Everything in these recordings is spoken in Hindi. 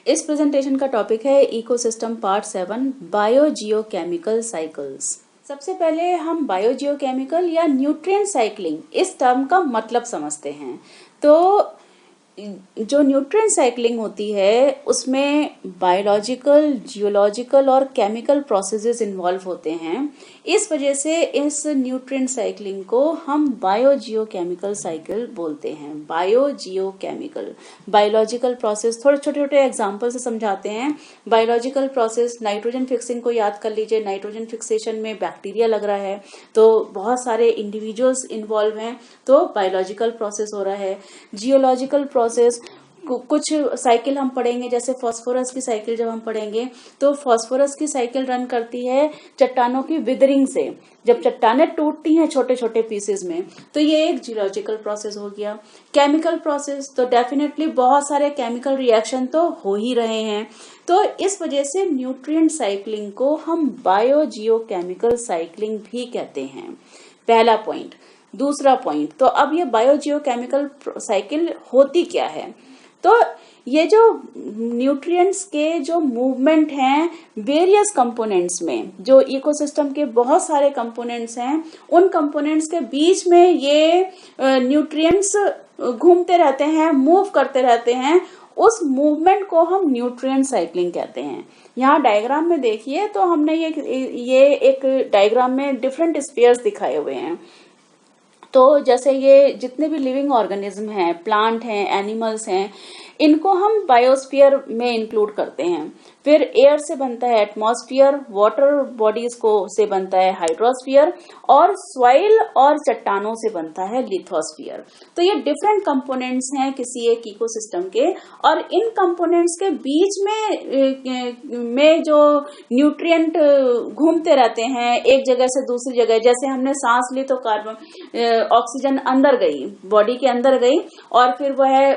इस प्रेजेंटेशन का टॉपिक है इकोसिस्टम पार्ट 7 बायोजियोकेमिकल साइकिल्स। सबसे पहले हम बायोजियोकेमिकल या न्यूट्रिएंट साइक्लिंग इस टर्म का मतलब समझते हैं। तो जो न्यूट्रिएंट साइक्लिंग होती है उसमें बायोलॉजिकल, जियोलॉजिकल और केमिकल प्रोसेसेस इन्वॉल्व होते हैं। इस वजह से इस न्यूट्रिएंट साइक्लिंग को हम बायोजियोकेमिकल साइकिल बोलते हैं। बायोजियोकेमिकल बायोलॉजिकल प्रोसेस, थोड़े छोटे छोटे एग्जांपल से समझाते हैं। बायोलॉजिकल प्रोसेस, नाइट्रोजन फिक्सिंग को याद कर लीजिए। नाइट्रोजन फिक्सेशन में बैक्टीरिया लग रहा है तो बहुत सारे इंडिविजुअल्स इन्वॉल्व हैं, तो बायोलॉजिकल प्रोसेस हो रहा है। जियोलॉजिकल प्रोसेस, कुछ साइकिल हम पढ़ेंगे, जैसे फास्फोरस की साइकिल जब हम पढ़ेंगे तो फास्फोरस की साइकिल रन करती है चट्टानों की विदरिंग से। जब चट्टानें टूटती हैं छोटे छोटे पीसेस में, तो ये एक जियोलॉजिकल प्रोसेस हो गया। केमिकल प्रोसेस, तो डेफिनेटली बहुत सारे केमिकल रिएक्शन तो हो ही रहे हैं। तो इस वजह से न्यूट्रिएंट साइक्लिंग को हम बायोजियोकेमिकल साइक्लिंग भी कहते हैं। पहला पॉइंट। दूसरा पॉइंट, तो अब ये बायोजियोकेमिकल साइकिल होती क्या है? तो ये जो न्यूट्रिएंट्स के जो मूवमेंट हैं वेरियस कंपोनेंट्स में, जो इकोसिस्टम के बहुत सारे कंपोनेंट्स हैं, उन कंपोनेंट्स के बीच में ये न्यूट्रिएंट्स घूमते रहते हैं, मूव करते रहते हैं। उस मूवमेंट को हम न्यूट्रिएंट साइक्लिंग कहते हैं। यहाँ डायग्राम में देखिए तो हमने ये एक डायग्राम में डिफरेंट स्फीयर्स दिखाए हुए हैं। तो जैसे ये जितने भी लिविंग ऑर्गेनिज्म हैं, प्लांट हैं, एनिमल्स हैं, इनको हम बायोस्फीयर में इंक्लूड करते हैं। फिर एयर से बनता है एटमॉस्फेयर, वाटर बॉडीज को से बनता है हाइड्रोस्फीयर, और सॉइल और चट्टानों से बनता है लिथोस्फीयर। तो ये डिफरेंट कंपोनेंट्स हैं किसी एक इकोसिस्टम के, और इन कंपोनेंट्स के बीच में जो न्यूट्रिएंट घूमते रहते हैं एक जगह से दूसरी जगह। जैसे हमने सांस ली तो कार्बन ऑक्सीजन अंदर गई, बॉडी के अंदर गई, और फिर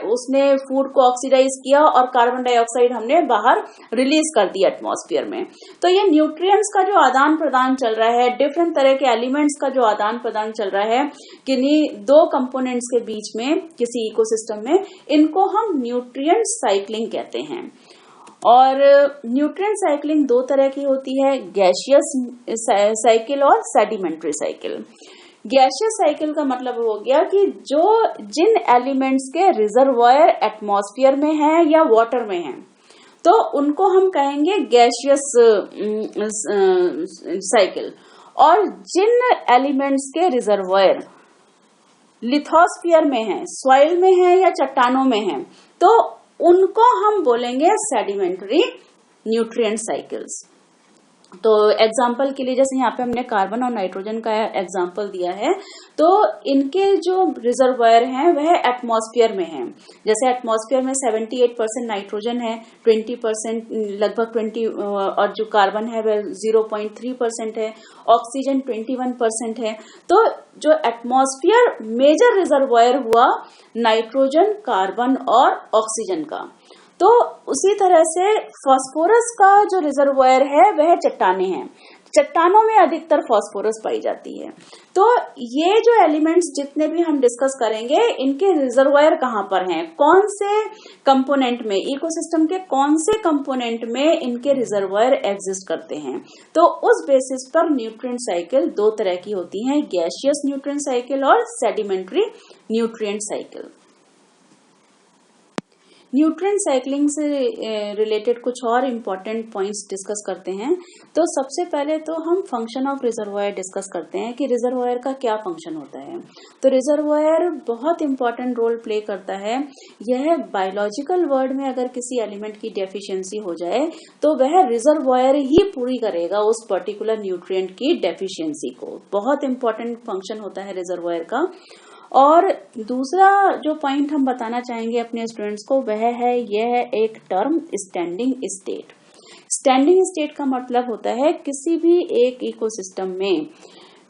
उसने फूड को ऑक्सीडाइज किया और कार्बन डाइऑक्साइड हमने बाहर रिलीज कर दिया एटमॉस्फेयर में। तो ये न्यूट्रिएंट्स का जो आदान प्रदान चल रहा है, डिफरेंट तरह के एलिमेंट्स का जो आदान प्रदान चल रहा है किन्हीं दो कंपोनेंट्स के बीच में किसी इकोसिस्टम में, इनको हम न्यूट्रिएंट साइक्लिंग कहते हैं। और न्यूट्रिएंट साइक्लिंग दो तरह की होती है, गैसियस साइकिल और सेडिमेंट्री साइकिल। गैसियस साइकिल का मतलब हो गया कि जिन एलिमेंट्स के रिजर्वायर एटमॉस्फेयर में है या वाटर में है, तो उनको हम कहेंगे गैसियस साइकिल। और जिन एलिमेंट्स के रिजर्वायर लिथोस्फीयर में है, सॉइल में है या चट्टानों में है, तो उनको हम बोलेंगे सेडिमेंट्री न्यूट्रिएंट साइकिल्स। तो एग्जाम्पल के लिए जैसे यहाँ पे हमने कार्बन और नाइट्रोजन का एग्जाम्पल दिया है, तो इनके जो रिजर्वायर हैं वह एटमॉस्फेयर में है। जैसे एटमॉस्फेयर में 78% नाइट्रोजन है, 20% लगभग 20, और जो कार्बन है वह 0.3% है, ऑक्सीजन 21% है। तो जो एटमॉस्फेयर मेजर रिजर्वायर हुआ नाइट्रोजन, कार्बन और ऑक्सीजन का। तो उसी तरह से फास्फोरस का जो रिजर्वायर है वह चट्टानें हैं। चट्टानों में अधिकतर फास्फोरस पाई जाती है। तो ये जो एलिमेंट्स जितने भी हम डिस्कस करेंगे, इनके रिजर्वायर कहाँ पर हैं, कौन से कंपोनेंट में, इकोसिस्टम के कौन से कंपोनेंट में इनके रिजर्वायर एग्जिस्ट करते हैं। तो उस बेसिस पर न्यूट्रिएंट साइकिल दो तरह की होती हैं, गैसियस न्यूट्रिएंट साइकिल और sedimentary nutrient cycle. Nutrient cycling से रिलेटेड कुछ और इम्पोर्टेंट पॉइंट्स डिस्कस करते हैं। तो सबसे पहले तो हम फंक्शन ऑफ रिजर्वायर डिस्कस करते हैं कि रिजर्वायर का क्या फंक्शन होता है। तो रिजर्वायर बहुत इम्पोर्टेंट रोल प्ले करता है। यह बायोलॉजिकल वर्ल्ड में अगर किसी एलिमेंट की डेफिशिएंसी हो जाए तो वह रिजर्वायर ही पूरी करेगा उस पर्टिकुलर न्यूट्रिएंट की डेफिशिएंसी को। बहुत इम्पोर्टेंट फंक्शन होता है रिजर्वायर का। और दूसरा जो पॉइंट हम बताना चाहेंगे अपने स्टूडेंट्स को वह है, यह है एक term standing state. Standing state का मतलब होता है किसी भी एक इकोसिस्टम में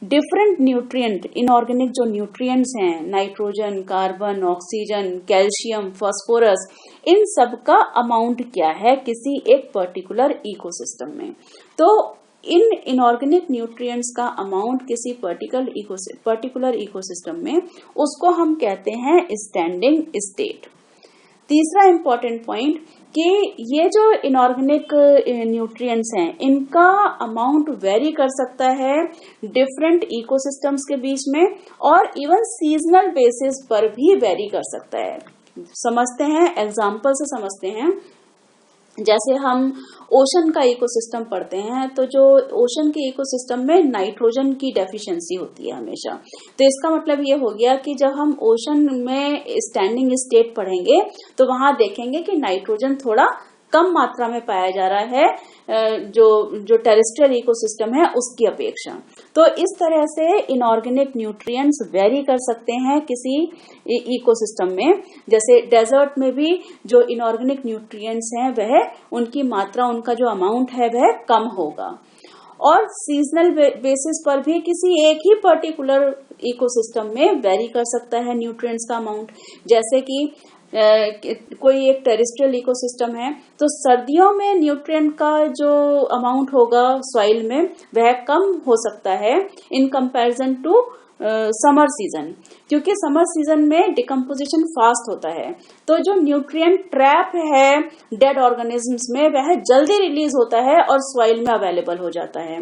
डिफरेंट न्यूट्रिएंट, इनऑर्गेनिक जो न्यूट्रिएंट्स हैं, nitrogen, carbon, oxygen, calcium, phosphorus, इन सब का अमाउंट क्या है किसी एक पर्टिकुलर इकोसिस्टम में। तो इन इनऑर्गेनिक न्यूट्रिएंट्स का अमाउंट किसी पर्टिकुलर इकोसिस्टम में, उसको हम कहते हैं स्टैंडिंग स्टेट। तीसरा इम्पोर्टेंट पॉइंट कि ये जो इनऑर्गेनिक न्यूट्रिएंट्स हैं, इनका अमाउंट वेरी कर सकता है डिफरेंट इकोसिस्टम्स के बीच में, और इवन सीजनल बेसिस पर भी वेरी कर सकता है। समझते हैं, एग्जाम्पल से समझते हैं। जैसे हम ओशन का इकोसिस्टम पढ़ते हैं, तो जो ओशन के इकोसिस्टम में नाइट्रोजन की डेफिशिएंसी होती है हमेशा। तो इसका मतलब ये हो गया कि जब हम ओशन में स्टैंडिंग स्टेट पढ़ेंगे तो वहां देखेंगे कि नाइट्रोजन थोड़ा कम मात्रा में पाया जा रहा है जो टेरेस्ट्रियल इकोसिस्टम है उसकी अपेक्षा। तो इस तरह से इनऑर्गेनिक न्यूट्रिएंट्स वेरी कर सकते हैं किसी इकोसिस्टम में। जैसे डेजर्ट में भी जो इनऑर्गेनिक न्यूट्रिएंट्स हैं वह उनकी मात्रा, उनका जो अमाउंट है वह कम होगा। और सीजनल बेसिस पर भी किसी एक ही पर्टिकुलर इकोसिस्टम में वेरी कर सकता है न्यूट्रिएंट्स का अमाउंट। जैसे कि कोई एक टेरेस्ट्रियल इकोसिस्टम है, तो सर्दियों में न्यूट्रिएंट का जो अमाउंट होगा सॉइल में वह कम हो सकता है in comparison to summer season, क्योंकि समर सीजन में डिकम्पोजिशन फास्ट होता है। तो जो न्यूट्रिएंट ट्रैप है डेड ऑर्गेनिजम्स में वह जल्दी रिलीज होता है और सॉइल में अवेलेबल हो जाता है।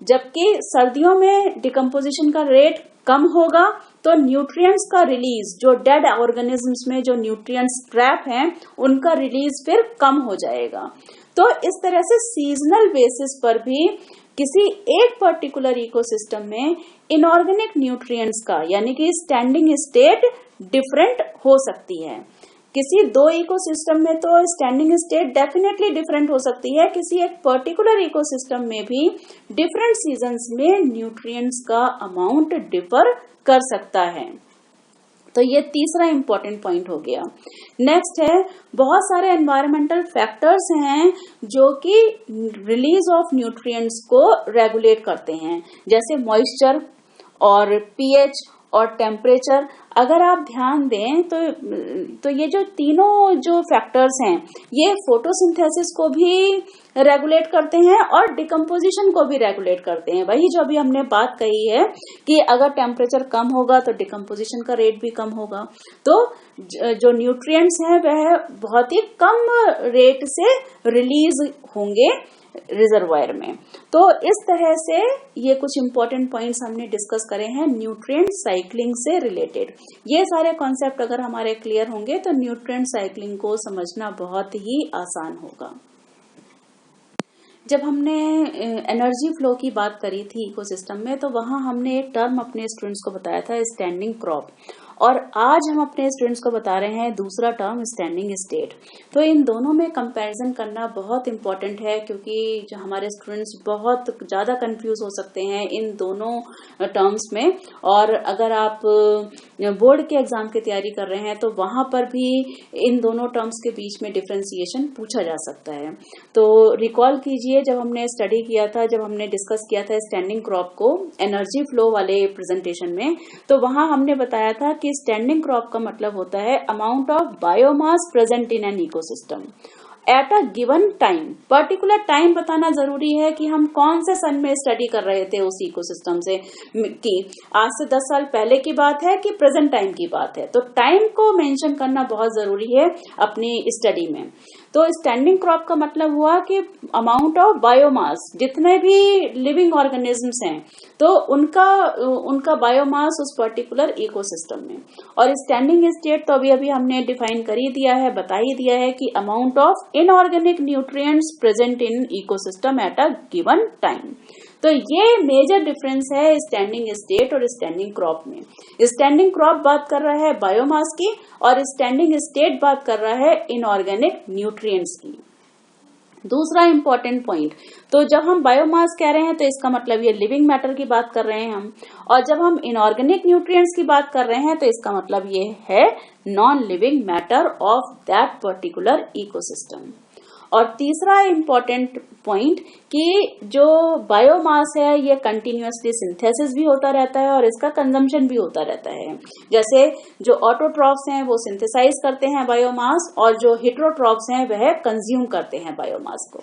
जबकि सर्दियों में डिकम्पोजिशन का रेट कम होगा, तो न्यूट्रिएंट्स का रिलीज, जो डेड ऑर्गेनिजम्स में जो न्यूट्रिएंट्स ट्रैप हैं उनका रिलीज फिर कम हो जाएगा। तो इस तरह से सीजनल बेसिस पर भी किसी एक पर्टिकुलर इकोसिस्टम में इनऑर्गेनिक न्यूट्रिएंट्स का यानी कि स्टैंडिंग स्टेट डिफरेंट हो सकती है। किसी दो इकोसिस्टम में तो स्टैंडिंग स्टेट डेफिनेटली डिफरेंट हो सकती है, किसी एक पर्टिकुलर इकोसिस्टम में भी डिफरेंट सीजन्स में न्यूट्रिएंट्स का अमाउंट डिफर कर सकता है। तो ये तीसरा इंपॉर्टेंट पॉइंट हो गया। नेक्स्ट है, बहुत सारे एनवायरमेंटल फैक्टर्स हैं जो कि रिलीज ऑफ न्यूट्रिएंट्स को रेगुलेट करते हैं, जैसे मॉइस्चर और पीएच और टेम्परेचर। अगर आप ध्यान दें तो ये जो तीनों जो फैक्टर्स हैं ये फोटोसिंथेसिस को भी रेगुलेट करते हैं और डिकम्पोजिशन को भी रेगुलेट करते हैं। वही जो अभी हमने बात कही है कि अगर टेम्परेचर कम होगा तो डिकम्पोजिशन का रेट भी कम होगा, तो जो न्यूट्रिएंट्स हैं वह बहुत ही कम रेट से रिलीज होंगे रिजर्वायर में। तो इस तरह से ये कुछ इंपॉर्टेंट पॉइंट्स हमने डिस्कस करे हैं न्यूट्रिएंट साइक्लिंग से रिलेटेड। ये सारे कॉन्सेप्ट अगर हमारे क्लियर होंगे तो न्यूट्रिएंट साइक्लिंग को समझना बहुत ही आसान होगा। जब हमने एनर्जी फ्लो की बात करी थी इकोसिस्टम में, तो वहां हमने एक टर्म अपने स्टूडेंट्स को बताया था, स्टैंडिंग क्रॉप, और आज हम अपने स्टूडेंट्स को बता रहे हैं दूसरा टर्म, स्टैंडिंग स्टेट। तो इन दोनों में कंपैरिजन करना बहुत इंपॉर्टेंट है, क्योंकि जो हमारे स्टूडेंट्स बहुत ज्यादा कंफ्यूज हो सकते हैं इन दोनों टर्म्स में। और अगर आप बोर्ड के एग्जाम की तैयारी कर रहे हैं तो वहां पर भी इन दोनों टर्म्स के बीच में डिफरेंशिएशन पूछा जा सकता है। तो रिकॉल कीजिए, जब हमने स्टडी किया था, जब हमने डिस्कस किया था स्टैंडिंग क्रॉप को एनर्जी फ्लो वाले प्रेजेंटेशन में, तो वहां हमने बताया था कि स्टैंडिंग क्रॉप का मतलब होता है amount of biomass present in an ecosystem at a given time. Particular time बताना जरूरी है कि हम कौन से सन में स्टडी कर रहे थे उस इकोसिस्टम से, कि आज से 10 साल पहले की बात है कि प्रेजेंट टाइम की बात है। तो टाइम को मेंशन करना बहुत जरूरी है अपनी स्टडी में। तो स्टैंडिंग क्रॉप का मतलब हुआ कि अमाउंट ऑफ बायोमास, जितने भी लिविंग ऑर्गेनिजम्स हैं तो उनका बायोमास उस पर्टिकुलर इकोसिस्टम में। और स्टैंडिंग स्टेट तो अभी हमने डिफाइन कर ही दिया है, बता ही दिया है कि amount of inorganic nutrients present in ecosystem at a given time. तो ये मेजर डिफरेंस है स्टैंडिंग स्टेट और स्टैंडिंग क्रॉप में। स्टैंडिंग क्रॉप बात कर रहा है बायोमास की और स्टैंडिंग स्टेट बात कर रहा है इनऑर्गेनिक न्यूट्रिएंट्स की। दूसरा इंपॉर्टेंट पॉइंट, तो जब हम बायोमास कह रहे हैं तो इसका मतलब ये लिविंग मैटर की बात कर रहे हैं हम, और जब हम इनऑर्गेनिक न्यूट्रिएंट्स की बात कर रहे हैं तो इसका मतलब ये है non living matter of that particular ecosystem. और तीसरा इंपॉर्टेंट पॉइंट कि जो बायोमास है ये कंटिन्यूअसली सिंथेसिस भी होता रहता है और इसका कंजम्पशन भी होता रहता है। जैसे जो ऑटोट्रॉफ्स हैं वो सिंथेसाइज करते हैं बायोमास और जो हेटेरोट्रॉफ्स हैं वह कंज्यूम करते हैं बायोमास को,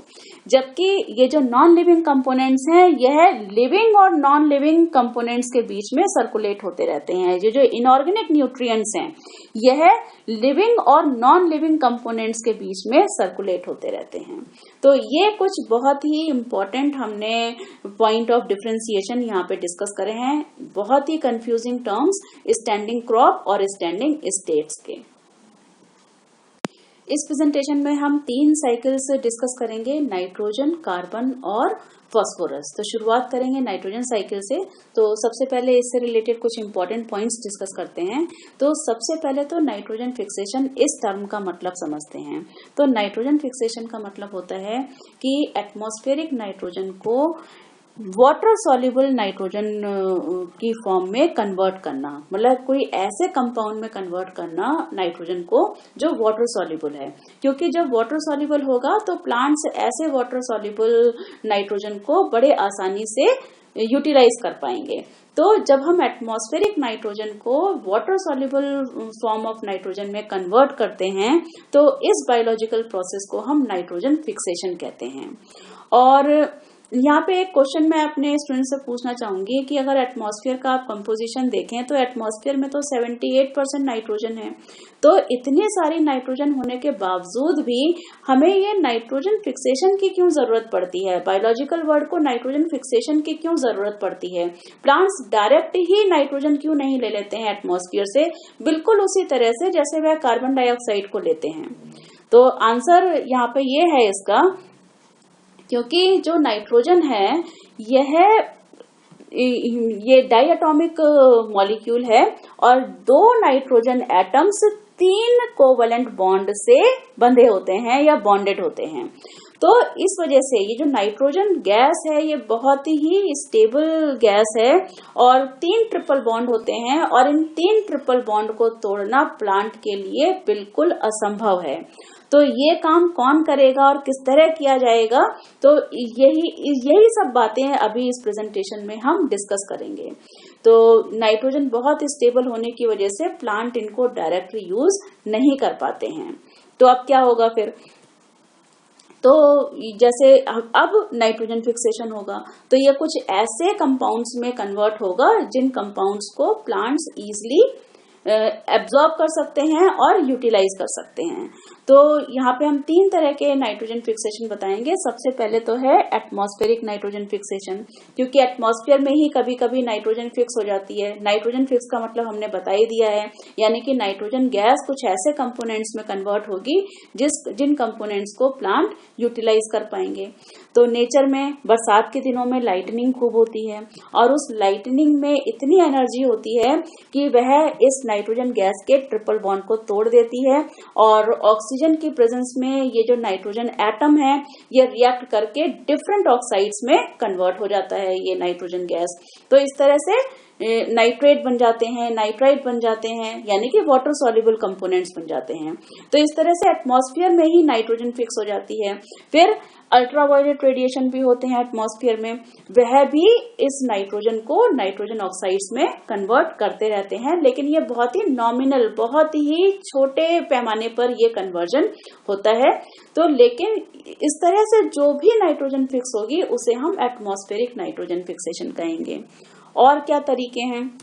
जबकि ये जो नॉन लिविंग कंपोनेंट्स हैं यह लिविंग और नॉन लिविंग कंपोनेंट्स के बीच में सर्कुलेट होते रहते हैं। ये जो इनऑर्गेनिक न्यूट्रिएंट्स हैं यह लिविंग और नॉन लिविंग कंपोनेंट्स के बीच में सर्कुलेट होते रहते हैं। तो ये कुछ बहुत ही इंपॉर्टेंट हमने पॉइंट ऑफ डिफरेंशिएशन यहाँ पे डिस्कस करे हैं, बहुत ही कंफ्यूजिंग टर्म्स स्टैंडिंग क्रॉप और स्टैंडिंग स्टेट्स के। इस प्रेजेंटेशन में हम 3 साइकिल्स डिस्कस करेंगे, नाइट्रोजन, कार्बन और फास्फोरस। तो शुरुआत करेंगे नाइट्रोजन साइकिल से। तो सबसे पहले इससे रिलेटेड कुछ इंपॉर्टेंट पॉइंट्स डिस्कस करते हैं। तो सबसे पहले तो नाइट्रोजन फिक्सेशन इस टर्म का मतलब समझते हैं। तो नाइट्रोजन फिक्सेशन का मतलब होता है कि एटमॉस्फेरिक नाइट्रोजन को वाटर सॉल्युबल नाइट्रोजन की फॉर्म में कन्वर्ट करना, मतलब कोई ऐसे कंपाउंड में कन्वर्ट करना नाइट्रोजन को जो वाटर सॉल्युबल है, क्योंकि जब वाटर सॉल्युबल होगा तो प्लांट्स ऐसे वाटर सॉल्युबल नाइट्रोजन को बड़े आसानी से यूटिलाइज कर पाएंगे। तो जब हम एटमॉस्फेरिक नाइट्रोजन को water soluble form of nitrogen में कन्वर्ट करते हैं तो इस बायोलॉजिकल प्रोसेस को हम नाइट्रोजन फिक्सेशन कहते हैं। और यहाँ पे एक क्वेश्चन मैं अपने स्टूडेंट से पूछना चाहूंगी कि अगर एटमॉस्फेयर का आप कंपोजिशन देखें तो एटमॉस्फेयर में तो 78% नाइट्रोजन है। तो इतनी सारी नाइट्रोजन होने के बावजूद भी हमें ये नाइट्रोजन फिक्सेशन की क्यों जरूरत पड़ती है? बायोलॉजिकल वर्ड को नाइट्रोजन फिक्सेशन की क्यों जरूरत पड़ती है? प्लांट्स डायरेक्ट ही नाइट्रोजन क्यों नहीं ले लेते हैं एटमॉस्फेयर से, बिल्कुल उसी तरह से जैसे वह कार्बन डाइऑक्साइड को लेते हैं? तो आंसर यहाँ पे ये है इसका, क्योंकि जो नाइट्रोजन है ये डाइएटॉमिक मॉलिक्यूल है और 2 नाइट्रोजन एटम्स 3 कोवलेंट बॉन्ड से बंधे होते हैं या बॉन्डेड होते हैं। तो इस वजह से ये जो नाइट्रोजन गैस है ये बहुत ही स्टेबल गैस है और 3 ट्रिपल बॉन्ड होते हैं और इन 3 ट्रिपल बॉन्ड को तोड़ना प्लांट के लिए बिल्कुल असंभव है। तो ये काम कौन करेगा और किस तरह किया जाएगा? तो यही सब बातें अभी इस प्रेजेंटेशन में हम डिस्कस करेंगे। तो नाइट्रोजन बहुत स्टेबल होने की वजह से प्लांट इनको डायरेक्टली यूज नहीं कर पाते हैं। तो अब क्या होगा फिर? तो जैसे अब नाइट्रोजन फिक्सेशन होगा तो ये कुछ ऐसे कंपाउंड्स में कन्वर्ट होगा जिन कंपाउंड्स को प्लांट्स इजीली एब्जॉर्ब कर सकते हैं और यूटिलाइज कर सकते हैं। तो यहाँ पे हम 3 तरह के नाइट्रोजन फिक्सेशन बताएंगे। सबसे पहले तो है एटमॉस्फेरिक नाइट्रोजन फिक्सेशन, क्योंकि एटमॉस्फेयर में ही कभी कभी नाइट्रोजन फिक्स हो जाती है। नाइट्रोजन फिक्स का मतलब हमने बता ही दिया है, यानी कि नाइट्रोजन गैस कुछ ऐसे कंपोनेंट्स में कन्वर्ट होगी जिन कंपोनेंट्स को प्लांट यूटिलाइज कर पाएंगे। तो नेचर में बरसात के दिनों में लाइटनिंग खूब होती है और उस लाइटनिंग में इतनी एनर्जी होती है कि वह इस नाइट्रोजन गैस के ट्रिपल बॉन्ड को तोड़ देती है और ऑक्सीजन की प्रेजेंस में ये जो नाइट्रोजन एटम है ये रिएक्ट करके डिफरेंट ऑक्साइड्स में कन्वर्ट हो जाता है ये नाइट्रोजन गैस। तो इस तरह से नाइट्रेट बन जाते हैं, नाइट्राइट बन जाते हैं, यानी कि वाटर सॉल्युबल कंपोनेंट्स बन जाते हैं। तो इस तरह से एटमॉस्फेयर में ही नाइट्रोजन फिक्स हो जाती है। फिर अल्ट्रावायलेट रेडिएशन भी होते हैं एटमॉस्फेयर में, वह भी इस नाइट्रोजन को नाइट्रोजन ऑक्साइड्स में कन्वर्ट करते रहते हैं, लेकिन ये बहुत ही नॉमिनल, बहुत ही छोटे पैमाने पर ये कन्वर्जन होता है। तो लेकिन इस तरह से जो भी नाइट्रोजन फिक्स होगी उसे हम एटमॉस्फेरिक नाइट्रोजन फिक्सेशन कहेंगे। और क्या तरीके हैं?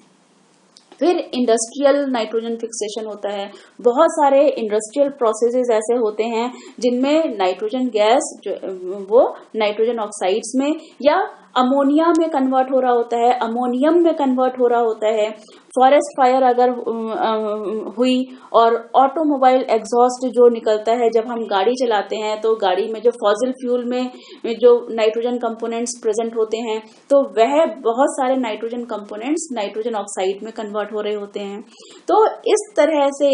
फिर इंडस्ट्रियल नाइट्रोजन फिक्सेशन होता है। बहुत सारे इंडस्ट्रियल प्रोसेसेस ऐसे होते हैं जिनमें नाइट्रोजन गैस जो वो नाइट्रोजन ऑक्साइड्स में या अमोनिया में कन्वर्ट हो रहा होता है, अमोनियम में कन्वर्ट हो रहा होता है। फॉरेस्ट फायर अगर हुई और ऑटोमोबाइल एग्जॉस्ट जो निकलता है जब हम गाड़ी चलाते हैं तो गाड़ी में जो फॉसिल फ्यूल में जो नाइट्रोजन कंपोनेंट्स प्रेजेंट होते हैं तो वह बहुत सारे नाइट्रोजन कंपोनेंट्स नाइट्रोजन ऑक्साइड में कन्वर्ट हो रहे होते हैं। तो इस तरह से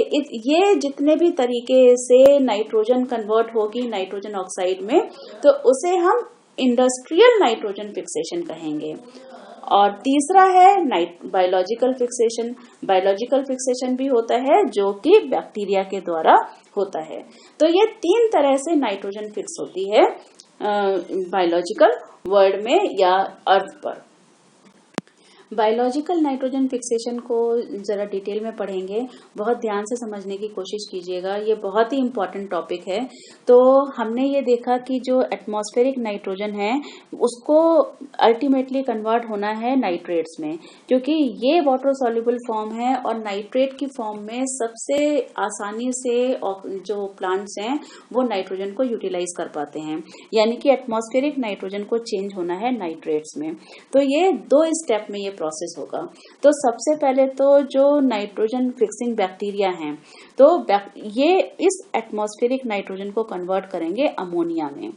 ये जितने भी तरीके से नाइट्रोजन कन्वर्ट होगी नाइट्रोजन ऑक्साइड में तो उसे हम इंडस्ट्रियल नाइट्रोजन फिक्सेशन कहेंगे। और तीसरा है बायोलॉजिकल फिक्सेशन। बायोलॉजिकल फिक्सेशन भी होता है जो कि बैक्टीरिया के द्वारा होता है। तो ये 3 तरह से नाइट्रोजन फिक्स होती है बायोलॉजिकल वर्ल्ड में या अर्थ पर। बायोलॉजिकल नाइट्रोजन फिक्सेशन को जरा डिटेल में पढ़ेंगे, बहुत ध्यान से समझने की कोशिश कीजिएगा, ये बहुत ही इम्पोर्टेंट टॉपिक है। तो हमने ये देखा कि जो एटमॉस्फेरिक नाइट्रोजन है उसको अल्टीमेटली कन्वर्ट होना है नाइट्रेट्स में, क्योंकि ये वाटर सॉल्युबल फॉर्म है और नाइट्रेट की फॉर्म में सबसे आसानी से जो प्लांट्स हैं वो नाइट्रोजन को यूटिलाइज कर पाते हैं, यानी कि एटमॉस्फेरिक नाइट्रोजन को चेंज होना है नाइट्रेट्स में। तो ये 2 स्टेप में ये प्रोसेस होगा। तो सबसे पहले तो जो नाइट्रोजन फिक्सिंग बैक्टीरिया हैं, तो ये इस एटमॉस्फेरिक नाइट्रोजन को कन्वर्ट करेंगे अमोनिया में,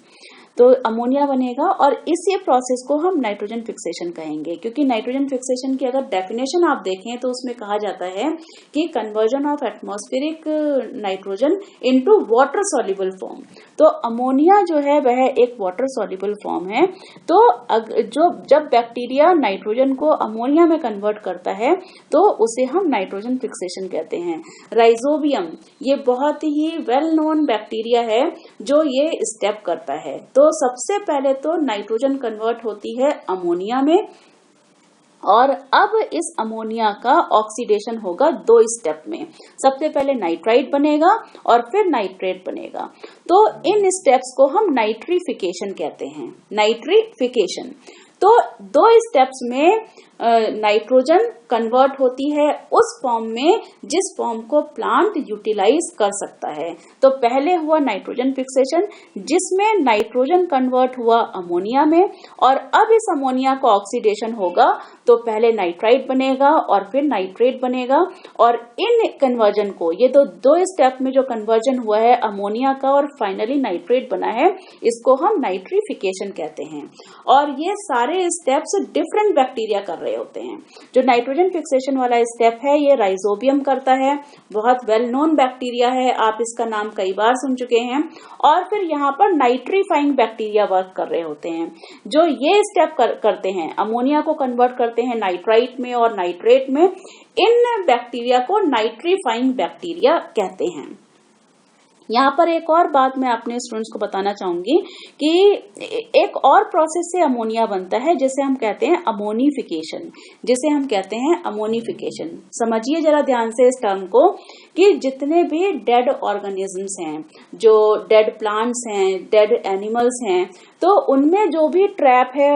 तो अमोनिया बनेगा और इसी प्रोसेस को हम नाइट्रोजन फिक्सेशन कहेंगे। क्योंकि नाइट्रोजन फिक्सेशन की अगर डेफिनेशन आप देखें तो उसमें कहा जाता है कि conversion of atmospheric nitrogen into water soluble form. तो अमोनिया जो है वह एक वाटर सॉल्युबल फॉर्म है। तो जब बैक्टीरिया नाइट्रोजन को अमोनिया में कन्वर्ट करता है तो उसे हम नाइट्रोजन फिक्सेशन कहते हैं। राइजोबियम ये बहुत ही वेल नोन बैक्टीरिया है जो ये स्टेप करता है। तो सबसे पहले तो नाइट्रोजन कन्वर्ट होती है अमोनिया में और अब इस अमोनिया का ऑक्सीडेशन होगा 2 स्टेप में। सबसे पहले नाइट्राइट बनेगा और फिर नाइट्रेट बनेगा। तो इन स्टेप्स को हम नाइट्रिफिकेशन कहते हैं, नाइट्रिफिकेशन। तो 2 स्टेप्स में नाइट्रोजन कन्वर्ट होती है उस फॉर्म में जिस फॉर्म को प्लांट यूटिलाइज कर सकता है। तो पहले हुआ नाइट्रोजन फिक्सेशन जिसमें नाइट्रोजन कन्वर्ट हुआ अमोनिया में और अब इस अमोनिया का ऑक्सीडेशन होगा तो पहले नाइट्राइट बनेगा और फिर नाइट्रेट बनेगा। और इन कन्वर्जन को, ये तो 2 स्टेप में जो कन्वर्जन हुआ है अमोनिया का और फाइनली नाइट्रेट बना है, इसको हम नाइट्रिफिकेशन कहते हैं। और ये सारे स्टेप्स डिफरेंट बैक्टीरिया कर रहे होते हैं। जो नाइट्रोजन फिक्सेशन वाला स्टेप है ये राइजोबियम करता है, बहुत वेल नोन बैक्टीरिया है, आप इसका नाम कई बार सुन चुके हैं। और फिर यहाँ पर नाइट्रीफाइंग बैक्टीरिया वर्क कर रहे होते हैं जो ये स्टेप करते हैं, अमोनिया को कन्वर्ट करते हैं नाइट्राइट में और नाइट्रेट में। इन बैक्टीरिया को नाइट्रीफाइंग बैक्टीरिया कहते हैं। यहाँ पर एक और बात मैं अपने स्टूडेंट्स को बताना चाहूंगी कि एक और प्रोसेस से अमोनिया बनता है जिसे हम कहते हैं अमोनिफिकेशन, जिसे हम कहते हैं अमोनिफिकेशन। समझिए जरा ध्यान से इस टर्म को कि जितने भी डेड ऑर्गेनिजम्स हैं, जो डेड प्लांट्स हैं, डेड एनिमल्स हैं, तो उनमें जो भी ट्रैप है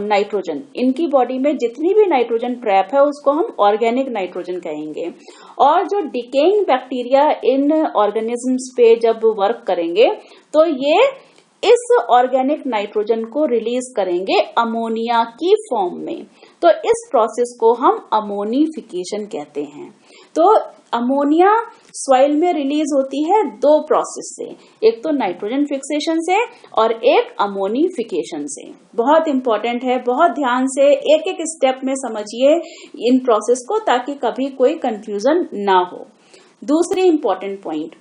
नाइट्रोजन, इनकी बॉडी में जितनी भी नाइट्रोजन ट्रैप है उसको हम ऑर्गेनिक नाइट्रोजन कहेंगे। और जो डिकेइंग बैक्टीरिया इन ऑर्गेनिजम्स पे जब वर्क करेंगे तो ये इस ऑर्गेनिक नाइट्रोजन को रिलीज करेंगे अमोनिया की फॉर्म में। तो इस प्रोसेस को हम अमोनिफिकेशन कहते हैं। तो अमोनिया सॉइल में रिलीज होती है 2 प्रोसेस से, एक तो नाइट्रोजन फिक्सेशन से और एक अमोनिफिकेशन से। बहुत इंपॉर्टेंट है, बहुत ध्यान से एक एक स्टेप में समझिए इन प्रोसेस को ताकि कभी कोई कंफ्यूजन ना हो। दूसरी इंपॉर्टेंट पॉइंट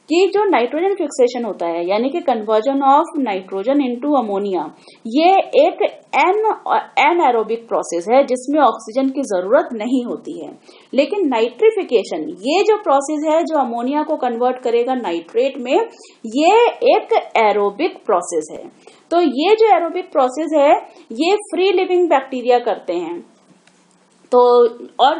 कि जो नाइट्रोजन फिक्सेशन होता है यानी कि conversion of nitrogen into ammonia, ये एक एनएरोबिक प्रोसेस है जिसमें ऑक्सीजन की जरूरत नहीं होती है। लेकिन नाइट्रिफिकेशन, ये जो प्रोसेस है जो अमोनिया को कन्वर्ट करेगा नाइट्रेट में, ये एक एरोबिक प्रोसेस है। तो ये जो एरोबिक प्रोसेस है ये फ्री लिविंग बैक्टीरिया करते हैं। तो और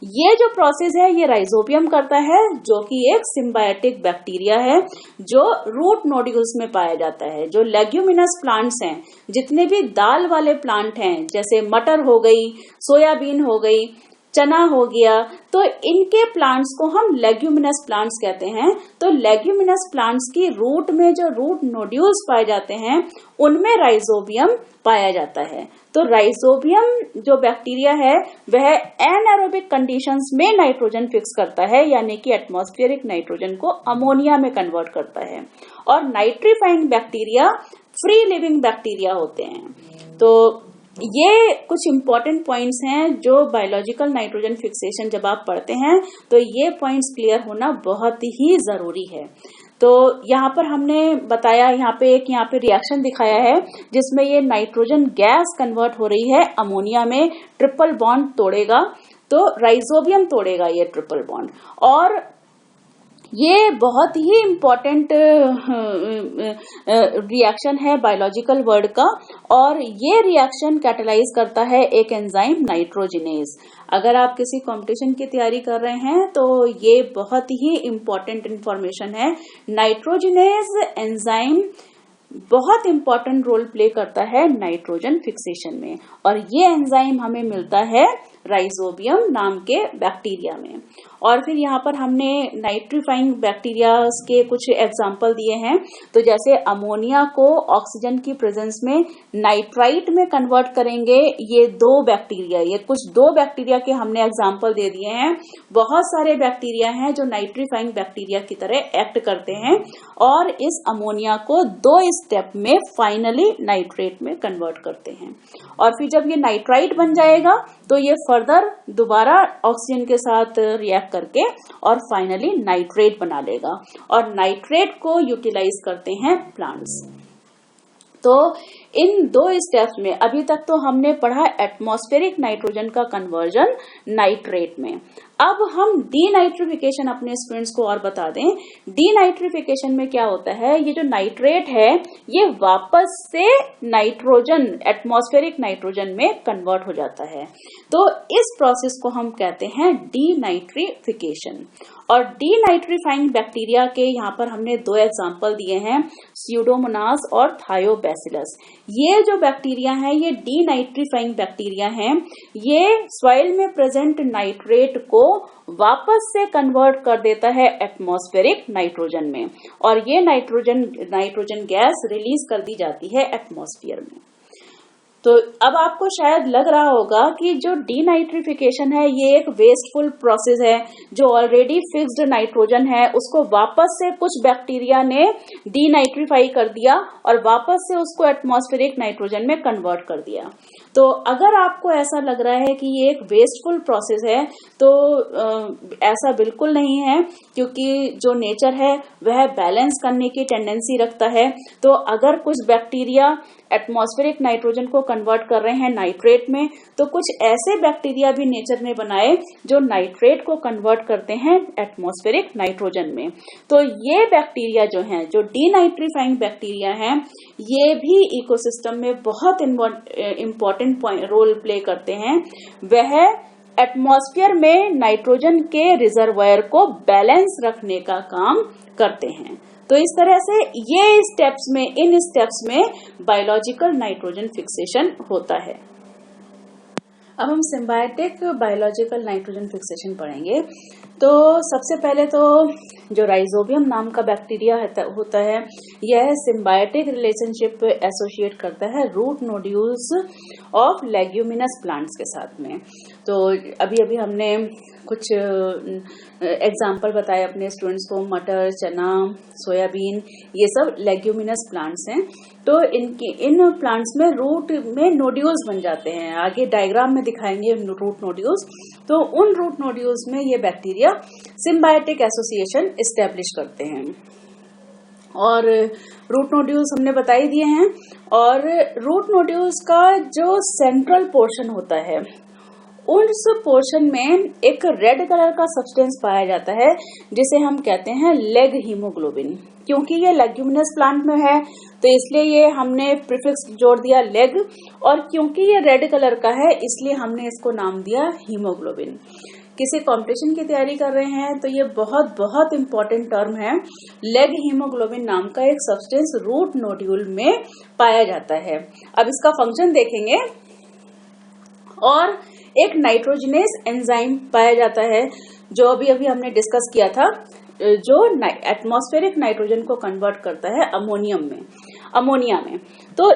ये जो प्रोसेस है ये राइजोबियम करता है जो कि एक सिम्बायोटिक बैक्टीरिया है जो रूट नोड्यूल्स में पाया जाता है। जो लेग्यूमिनस प्लांट्स हैं, जितने भी दाल वाले प्लांट हैं, जैसे मटर हो गई, सोयाबीन हो गई, चना हो गया, तो इनके प्लांट्स को हम लेग्यूमिनस प्लांट्स कहते हैं। तो लेग्यूमिनस प्लांट्स की रूट में जो रूट नोड्यूल्स पाए जाते हैं उनमें राइजोबियम पाया जाता है। तो राइजोबियम जो बैक्टीरिया है वह एनएरोबिक कंडीशंस में नाइट्रोजन फिक्स करता है, यानी कि एटमॉस्फेरिक नाइट्रोजन को अमोनिया में कन्वर्ट करता है। और nitrifying bacteria free living bacteria होते हैं। तो ये कुछ इंपॉर्टेंट पॉइंट्स हैं जो बायोलॉजिकल नाइट्रोजन फिक्सेशन जब आप पढ़ते हैं तो ये पॉइंट्स क्लियर होना बहुत ही जरूरी है। तो यहाँ पर हमने बताया, यहाँ पे रिएक्शन दिखाया है जिसमें ये नाइट्रोजन गैस कन्वर्ट हो रही है अमोनिया में, ट्रिपल बॉन्ड तोड़ेगा, तो राइजोबियम तोड़ेगा ये ट्रिपल बॉन्ड। और ये बहुत ही इम्पोर्टेंट रिएक्शन है बायोलॉजिकल वर्ड का, और ये रिएक्शन कैटालाइज करता है एक एंजाइम नाइट्रोजिनेज। अगर आप किसी कंपटीशन की तैयारी कर रहे हैं तो ये बहुत ही इम्पोर्टेंट इंफॉर्मेशन है। नाइट्रोजिनेज एंजाइम बहुत इंपॉर्टेंट रोल प्ले करता है नाइट्रोजन फिक्सेशन में, और ये एंजाइम हमें मिलता है राइजोबियम नाम के बैक्टीरिया में। और फिर यहाँ पर हमने नाइट्रीफाइंग बैक्टीरिया के कुछ एग्जाम्पल दिए हैं। तो जैसे अमोनिया को ऑक्सीजन की प्रेजेंस में नाइट्राइट में कन्वर्ट करेंगे ये दो बैक्टीरिया, ये कुछ दो बैक्टीरिया के हमने एग्जाम्पल दे दिए हैं। बहुत सारे बैक्टीरिया हैं जो नाइट्रीफाइंग बैक्टीरिया की तरह एक्ट करते हैं और इस अमोनिया को दो स्टेप में फाइनली नाइट्रेट में कन्वर्ट करते हैं। और फिर जब ये नाइट्राइट बन जाएगा तो ये फर्दर दोबारा ऑक्सीजन के साथ रिएक्ट करके और फाइनली नाइट्रेट बना लेगा, और नाइट्रेट को यूटिलाइज करते हैं प्लांट्स। तो इन दो स्टेप्स में अभी तक तो हमने पढ़ा एटमॉस्फेरिक नाइट्रोजन का कन्वर्जन नाइट्रेट में। अब हम डीनाइट्रिफिकेशन अपने स्टूडेंट्स को और बता दें। डीनाइट्रिफिकेशन में क्या होता है, ये जो नाइट्रेट है ये वापस से नाइट्रोजन, एटमॉस्फेरिक नाइट्रोजन में कन्वर्ट हो जाता है। तो इस प्रोसेस को हम कहते हैं डीनाइट्रिफिकेशन। और डीनाइट्रीफाइंग बैक्टीरिया के यहाँ पर हमने दो एग्जाम्पल दिए हैं, स्यूडोमोनास और थायोबैसिलस। ये जो बैक्टीरिया हैं ये डीनाइट्रीफाइंग बैक्टीरिया हैं। ये सॉइल में प्रेजेंट नाइट्रेट को वापस से कन्वर्ट कर देता है एटमॉस्फेरिक नाइट्रोजन में, और ये नाइट्रोजन गैस रिलीज कर दी जाती है एटमॉस्फेयर में। तो अब आपको शायद लग रहा होगा कि जो डीनाइट्रिफिकेशन है ये एक वेस्टफुल प्रोसेस है। जो ऑलरेडी फिक्स्ड नाइट्रोजन है उसको वापस से कुछ बैक्टीरिया ने डीनाइट्रीफाई कर दिया और वापस से उसको एटमॉस्फेरिक नाइट्रोजन में कन्वर्ट कर दिया। तो अगर आपको ऐसा लग रहा है कि ये एक वेस्टफुल प्रोसेस है तो ऐसा बिल्कुल नहीं है, क्योंकि जो नेचर है वह बैलेंस करने की टेंडेंसी रखता है। तो अगर कुछ बैक्टीरिया एटमॉस्फेरिक नाइट्रोजन को कन्वर्ट कर रहे हैं नाइट्रेट में, तो कुछ ऐसे बैक्टीरिया भी नेचर ने बनाए जो नाइट्रेट को कन्वर्ट करते हैं एटमॉस्फेरिक नाइट्रोजन में। तो ये बैक्टीरिया जो हैं, जो डीनाइट्रीफाइंग बैक्टीरिया हैं, ये भी इकोसिस्टम में बहुत इम्पोर्टेंट रोल प्ले करते हैं। वह एटमॉस्फेयर में नाइट्रोजन के रिजर्वायर को बैलेंस रखने का काम करते हैं। तो इस तरह से ये स्टेप्स में, इन स्टेप्स में बायोलॉजिकल नाइट्रोजन फिक्सेशन होता है। अब हम सिम्बायोटिक बायोलॉजिकल नाइट्रोजन फिक्सेशन पढ़ेंगे। तो सबसे पहले तो जो राइजोबियम नाम का बैक्टीरिया होता है, यह सिम्बायोटिक रिलेशनशिप एसोसिएट करता है root nodules of leguminous plants के साथ में। तो अभी अभी हमने कुछ एग्जाम्पल बताए अपने स्टूडेंट्स को, मटर, चना, सोयाबीन, ये सब लेग्यूमिनस प्लांट्स हैं। तो इन प्लांट्स में रूट में नोड्यूल्स बन जाते हैं। आगे डायग्राम में दिखाएंगे रूट नोड्यूल्स। तो उन रूट नोड्यूल्स में ये बैक्टीरिया सिम्बायोटिक एसोसिएशन एस्टेब्लिश करते हैं। और रूट नोड्यूल्स हमने बता ही दिए हैं। और रूट नोड्यूल्स का जो सेंट्रल पोर्शन होता है, उस पोर्शन में एक रेड कलर का सब्सटेंस पाया जाता है जिसे हम कहते हैं लेग हीमोग्लोबिन। क्योंकि ये लेग्यूमिनस प्लांट में है तो इसलिए ये हमने प्रीफिक्स जोड़ दिया लेग, और क्योंकि ये रेड कलर का है इसलिए हमने इसको नाम दिया हीमोग्लोबिन। किसी कॉम्पिटिशन की तैयारी कर रहे हैं तो ये बहुत बहुत इंपॉर्टेंट टर्म है। लेग हीमोग्लोबिन नाम का एक सब्सटेंस रूट नोड्यूल में पाया जाता है। अब इसका फंक्शन देखेंगे। और एक नाइट्रोजिनेज एंजाइम पाया जाता है जो अभी अभी हमने डिस्कस किया था, जो एटमॉस्फेरिक नाइट्रोजन को कन्वर्ट करता है अमोनिया में। तो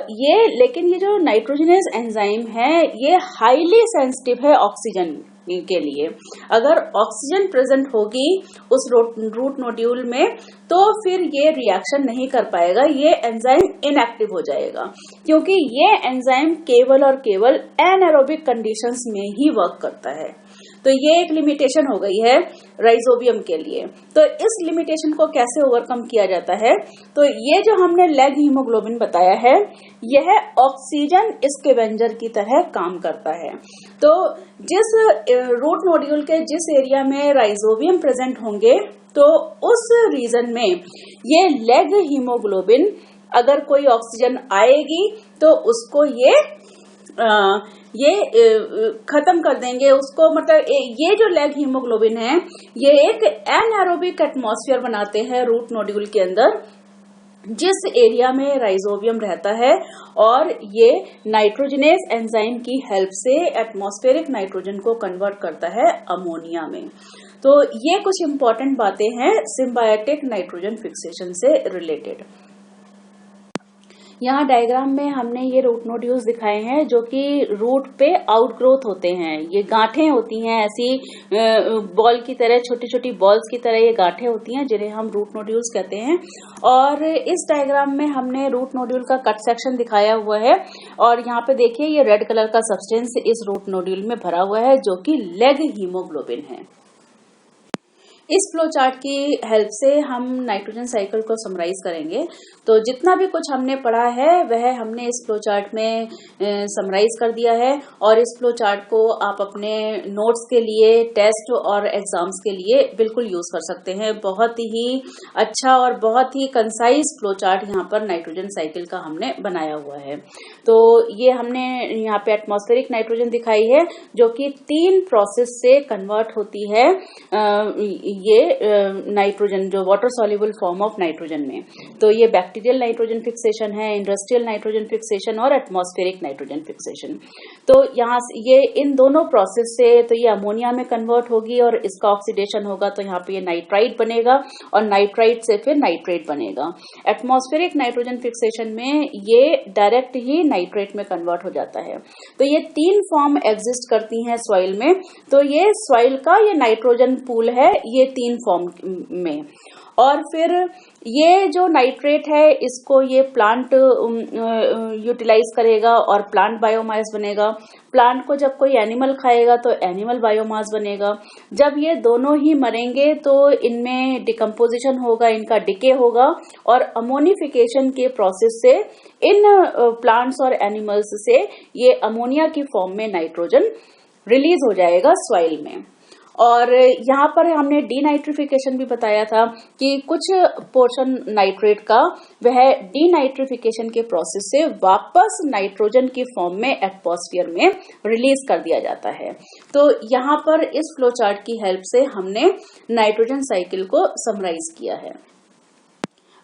लेकिन ये जो नाइट्रोजिनेज एंजाइम है ये हाईली सेंसिटिव है ऑक्सीजन के लिए। अगर ऑक्सीजन प्रेजेंट होगी उस रूट नोड्यूल में तो फिर ये रिएक्शन नहीं कर पाएगा, ये एंजाइम इनएक्टिव हो जाएगा, क्योंकि ये एंजाइम केवल और केवल एनारोबिक कंडीशंस में ही वर्क करता है। तो ये एक लिमिटेशन हो गई है राइजोबियम के लिए। तो इस लिमिटेशन को कैसे ओवरकम किया जाता है? तो ये जो हमने लेग हीमोग्लोबिन बताया है, यह ऑक्सीजन स्कैवेंजर की तरह काम करता है। तो जिस रूट नोड्यूल के जिस एरिया में राइजोबियम प्रेजेंट होंगे, तो उस रीजन में ये लेग हीमोग्लोबिन अगर कोई ऑक्सीजन आएगी तो उसको ये खत्म कर देंगे उसको। मतलब ये जो लेग हीमोग्लोबिन है, ये एक एनारोबिक एटमॉस्फेयर बनाते हैं रूट नोड्यूल के अंदर, जिस एरिया में राइजोबियम रहता है, और ये नाइट्रोजनेस एंजाइम की हेल्प से एटमॉस्फेरिक नाइट्रोजन को कन्वर्ट करता है अमोनिया में। तो ये कुछ इंपॉर्टेंट बातें हैं सिम्बायोटिक नाइट्रोजन फिक्सेशन से रिलेटेड। यहाँ डायग्राम में हमने ये रूट नोड्यूल्स दिखाए हैं जो कि रूट पे आउटग्रोथ होते हैं। ये गांठें होती हैं ऐसी बॉल की तरह, छोटी छोटी बॉल्स की तरह ये गांठें होती हैं, जिन्हें हम रूट नोड्यूल्स कहते हैं। और इस डायग्राम में हमने रूट नोड्यूल का कट सेक्शन दिखाया हुआ है, और यहाँ पे देखिए ये रेड कलर का सब्सटेंस इस रूट नोड्यूल में भरा हुआ है जो कि लेग हीमोग्लोबिन है। इस फ्लो चार्ट की हेल्प से हम नाइट्रोजन साइकिल को समराइज करेंगे। तो जितना भी कुछ हमने पढ़ा है वह हमने इस फ्लो चार्ट में समराइज कर दिया है, और इस फ्लो चार्ट को आप अपने नोट्स के लिए, टेस्ट और एग्जाम्स के लिए बिल्कुल यूज कर सकते हैं। बहुत ही अच्छा और बहुत ही कंसाइज फ्लो चार्ट यहाँ पर नाइट्रोजन साइकिल का हमने बनाया हुआ है। तो ये हमने यहाँ पे एटमॉस्फेरिक नाइट्रोजन दिखाई है जो कि 3 प्रोसेस से कन्वर्ट होती है ये नाइट्रोजन, जो water soluble form of nitrogen में। तो ये बैक्टीरियल नाइट्रोजन फिक्सेशन है, इंडस्ट्रियल नाइट्रोजन फिक्सेशन और एटमॉस्फेरिक नाइट्रोजन फिक्सेशन। तो यहाँ ये इन दोनों प्रोसेस से तो ये अमोनिया में कन्वर्ट होगी और इसका ऑक्सीडेशन होगा, तो यहाँ पे ये नाइट्राइट बनेगा और नाइट्राइट से फिर नाइट्रेट बनेगा। एटमॉस्फेरिक नाइट्रोजन फिक्सेशन में ये डायरेक्ट ही नाइट्रेट में कन्वर्ट हो जाता है। तो ये 3 फॉर्म एग्जिस्ट करती हैं सॉइल में। तो ये सॉइल का ये नाइट्रोजन पूल है, ये 3 फॉर्म में। और फिर ये जो नाइट्रेट है इसको ये प्लांट यूटिलाइज करेगा और प्लांट बायोमास बनेगा। प्लांट को जब कोई एनिमल खाएगा तो एनिमल बायोमास बनेगा। जब ये दोनों ही मरेंगे तो इनमें डिकम्पोजिशन होगा, इनका डिके होगा, और अमोनिफिकेशन के प्रोसेस से इन प्लांट्स और एनिमल्स से ये अमोनिया की फॉर्म में नाइट्रोजन रिलीज हो जाएगा सॉइल में। और यहाँ पर हमने डीनाइट्रिफिकेशन भी बताया था कि कुछ पोर्शन नाइट्रेट का वह डीनाइट्रिफिकेशन के प्रोसेस से वापस नाइट्रोजन की फॉर्म में एटमॉस्फेयर में रिलीज कर दिया जाता है। तो यहाँ पर इस फ्लो चार्ट की हेल्प से हमने नाइट्रोजन साइकिल को समराइज किया है।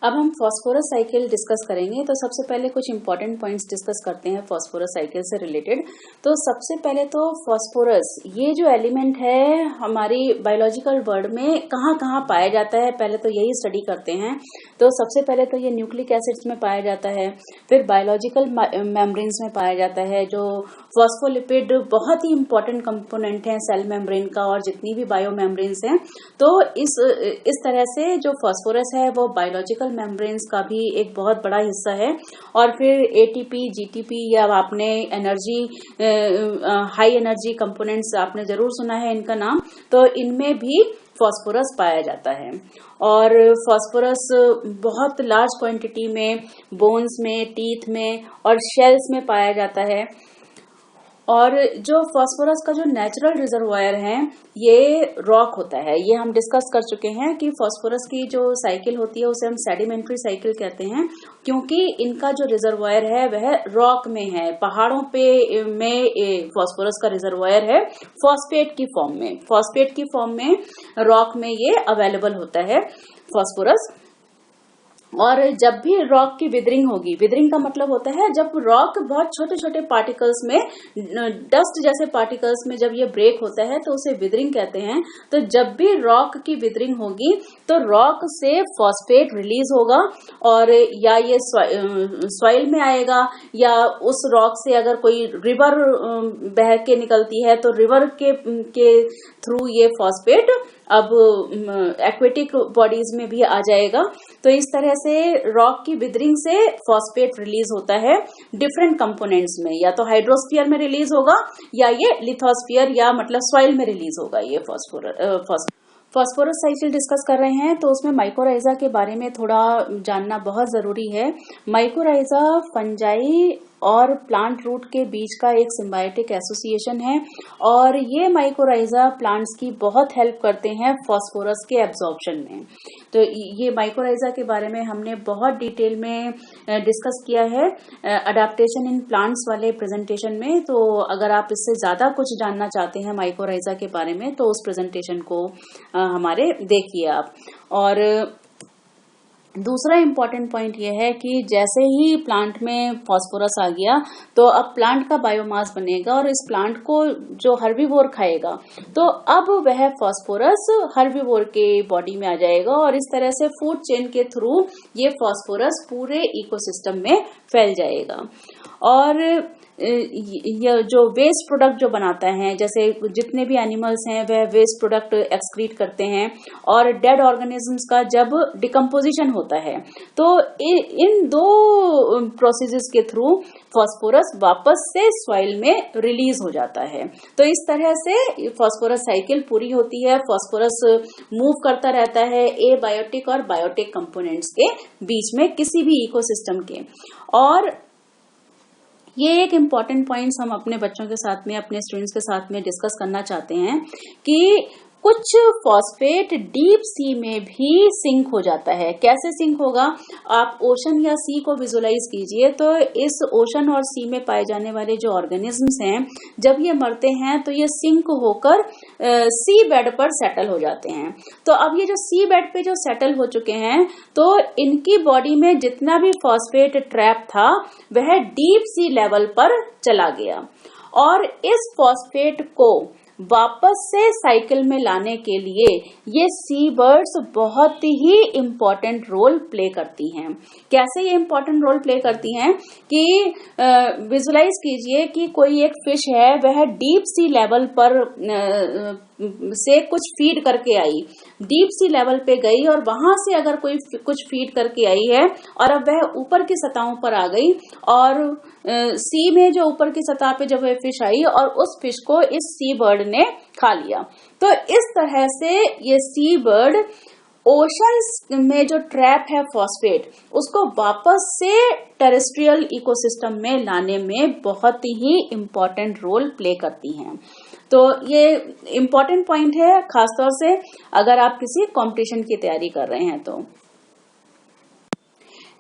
अब हम फास्फोरस साइकिल डिस्कस करेंगे। तो सबसे पहले कुछ इंपॉर्टेंट पॉइंट्स डिस्कस करते हैं फास्फोरस साइकिल से रिलेटेड। तो सबसे पहले तो फास्फोरस ये जो एलिमेंट है हमारी बायोलॉजिकल वर्ल्ड में कहाँ कहाँ पाया जाता है, पहले तो यही स्टडी करते हैं। तो सबसे पहले तो ये न्यूक्लिक एसिड्स में पाया जाता है, फिर बायोलॉजिकल मेम्ब्रेन्स में पाया जाता है। जो फॉस्फोलिपिड बहुत ही इंपॉर्टेंट कंपोनेंट है सेल मेम्ब्रेन का और जितनी भी बायो मेम्ब्रेन्स हैं। तो इस तरह से जो फास्फोरस है वो बायोलॉजिकल मेम्ब्रेन्स का भी एक बहुत बड़ा हिस्सा है। और फिर एटीपी, जीटीपी या आपने एनर्जी, हाई एनर्जी कंपोनेंट्स आपने जरूर सुना है इनका नाम, तो इनमें भी फास्फोरस पाया जाता है। और फास्फोरस बहुत लार्ज क्वांटिटी में बोन्स में, टीथ में और शेल्स में पाया जाता है। और जो फास्फोरस का जो नेचुरल रिजर्वायर है ये रॉक होता है। ये हम डिस्कस कर चुके हैं कि फास्फोरस की जो साइकिल होती है उसे हम सेडिमेंट्री साइकिल कहते हैं, क्योंकि इनका जो रिजर्वायर है वह रॉक में है। पहाड़ों पे में फास्फोरस का रिजर्वायर है फॉस्फेट की फॉर्म में। फॉस्फेट की फॉर्म में रॉक में ये अवेलेबल होता है फास्फोरस। और जब भी रॉक की विदरिंग होगी, विदरिंग का मतलब होता है जब रॉक बहुत छोटे छोटे पार्टिकल्स में, डस्ट जैसे पार्टिकल्स में जब ये ब्रेक होता है तो उसे विदरिंग कहते हैं। तो जब भी रॉक की विदरिंग होगी तो रॉक से फॉस्फेट रिलीज होगा और या ये सॉइल में आएगा, या उस रॉक से अगर कोई रिवर बह के निकलती है तो रिवर के थ्रू ये फॉस्फेट अब एक्वेटिक बॉडीज में भी आ जाएगा। तो इस तरह से रॉक की विदरिंग से फॉस्फेट रिलीज होता है डिफरेंट कंपोनेंट्स में, या तो हाइड्रोस्फीयर में रिलीज होगा या ये लिथोस्फीयर या मतलब सॉइल में रिलीज होगा ये फॉस्फोरस साइकिल डिस्कस कर रहे हैं। तो उसमें माइकोराइजा के बारे में थोड़ा जानना बहुत जरूरी है। माइकोराइजा फंजाई और प्लांट रूट के बीच का एक सिम्बायोटिक एसोसिएशन है और ये माइकोराइजा प्लांट्स की बहुत हेल्प करते हैं फास्फोरस के एब्जॉर्प्शन में। तो ये माइकोराइजा के बारे में हमने बहुत डिटेल में डिस्कस किया है अडेप्टेशन इन प्लांट्स वाले प्रेजेंटेशन में। तो अगर आप इससे ज्यादा कुछ जानना चाहते हैं माइकोराइजा के बारे में तो उस प्रेजेंटेशन को हमारे देखिए आप। और दूसरा इम्पॉर्टेंट पॉइंट यह है कि जैसे ही प्लांट में फास्फोरस आ गया तो अब प्लांट का बायोमास बनेगा और इस प्लांट को जो हर्बीवोर खाएगा तो अब वह फास्फोरस हर्बीवोर के बॉडी में आ जाएगा और इस तरह से फूड चेन के थ्रू ये फास्फोरस पूरे इकोसिस्टम में फैल जाएगा। और ये जो वेस्ट प्रोडक्ट जो बनाता है, जैसे जितने भी एनिमल्स हैं वह वेस्ट प्रोडक्ट एक्सक्रीट करते हैं और डेड ऑर्गेनिजम्स का जब डिकम्पोजिशन होता है तो इन दो प्रोसेसेस के थ्रू फास्फोरस वापस से सॉइल में रिलीज हो जाता है। तो इस तरह से फास्फोरस साइकिल पूरी होती है। फास्फोरस मूव करता रहता है एबायोटिक और बायोटिक कंपोनेंट्स के बीच में किसी भी इकोसिस्टम के। और ये एक इम्पॉर्टेंट पॉइंट्स हम अपने बच्चों के साथ में, अपने स्टूडेंट्स के साथ में डिस्कस करना चाहते हैं कि कुछ फॉस्फेट डीप सी में भी सिंक हो जाता है। कैसे सिंक होगा, आप ओशन या सी को विजुलाइज कीजिए। तो इस ओशन और सी में पाए जाने वाले जो ऑर्गेनिजम्स हैं जब ये मरते हैं तो ये सिंक होकर सी बेड पर सेटल हो जाते हैं। तो अब ये जो सी बेड पे जो सेटल हो चुके हैं तो इनकी बॉडी में जितना भी फॉस्फेट ट्रैप था वह डीप सी लेवल पर चला गया और इस फॉस्फेट को वापस से साइकिल में लाने के लिए ये सी बर्ड्स बहुत ही इम्पोर्टेंट रोल प्ले करती हैं। कैसे ये इम्पोर्टेंट रोल प्ले करती हैं कि विजुलाइज कीजिए कि कोई एक फिश है, वह डीप सी लेवल पर से कुछ फीड करके आई, डीप सी लेवल पे गई और वहां से अगर कोई कुछ फीड करके आई है और अब वह ऊपर की सतहों पर आ गई और सी में जो ऊपर की सतह पे जब वह फिश आई और उस फिश को इस सी बर्ड ने खा लिया। तो इस तरह से ये सी बर्ड ओशंस में जो ट्रैप है फॉस्फेट उसको वापस से टेरेस्ट्रियल इकोसिस्टम में लाने में बहुत ही इम्पोर्टेंट रोल प्ले करती हैं। तो ये इम्पोर्टेंट पॉइंट है खासतौर से अगर आप किसी कंपटीशन की तैयारी कर रहे हैं तो।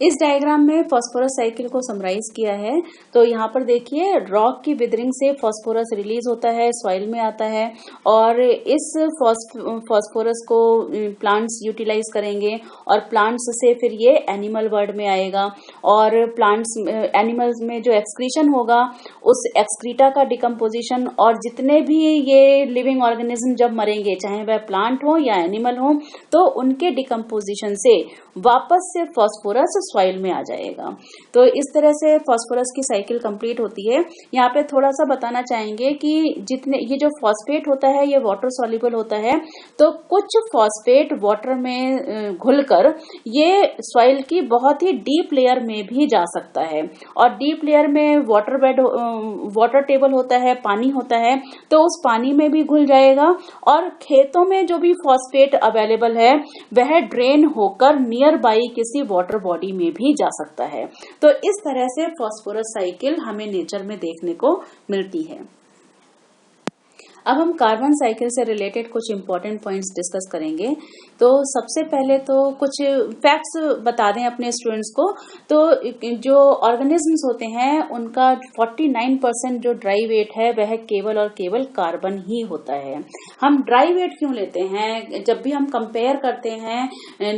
इस डायग्राम में फास्फोरस साइकिल को समराइज किया है। तो यहाँ पर देखिए रॉक की विदरिंग से फास्फोरस रिलीज होता है, सॉइल में आता है और इस फास्फोरस को प्लांट्स यूटिलाइज करेंगे और प्लांट्स से फिर ये एनिमल वर्ल्ड में आएगा और प्लांट्स एनिमल्स में जो एक्सक्रीशन होगा उस एक्सक्रीटा का डिकम्पोजिशन और जितने भी ये लिविंग ऑर्गेनिज्म जब मरेंगे चाहे वह प्लांट हो या एनिमल हो तो उनके डिकम्पोजिशन से वापस से फास्फोरस सॉइल में आ जाएगा। तो इस तरह से फास्फोरस की साइकिल कंप्लीट होती है। यहाँ पे थोड़ा सा बताना चाहेंगे कि जितने ये जो फॉस्फेट होता है ये वाटर सॉल्युबल होता है तो कुछ फॉस्फेट वाटर में घुलकर ये सॉइल की बहुत ही डीप लेयर में भी जा सकता है और डीप लेयर में वाटर टेबल होता है, पानी होता है, तो उस पानी में भी घुल जाएगा और खेतों में जो भी फॉस्फेट अवेलेबल है वह ड्रेन होकर नियर बाई किसी वाटर बॉडी में भी जा सकता है। तो इस तरह से फास्फोरस साइकिल हमें नेचर में देखने को मिलती है। अब हम कार्बन साइकिल से रिलेटेड कुछ इंपॉर्टेंट पॉइंट्स डिस्कस करेंगे। तो सबसे पहले तो कुछ फैक्ट्स बता दें अपने स्टूडेंट्स को। तो जो ऑर्गेनिजम्स होते हैं उनका 49% जो ड्राई वेट है वह केवल और केवल कार्बन ही होता है। हम ड्राई वेट क्यों लेते हैं? जब भी हम कंपेयर करते हैं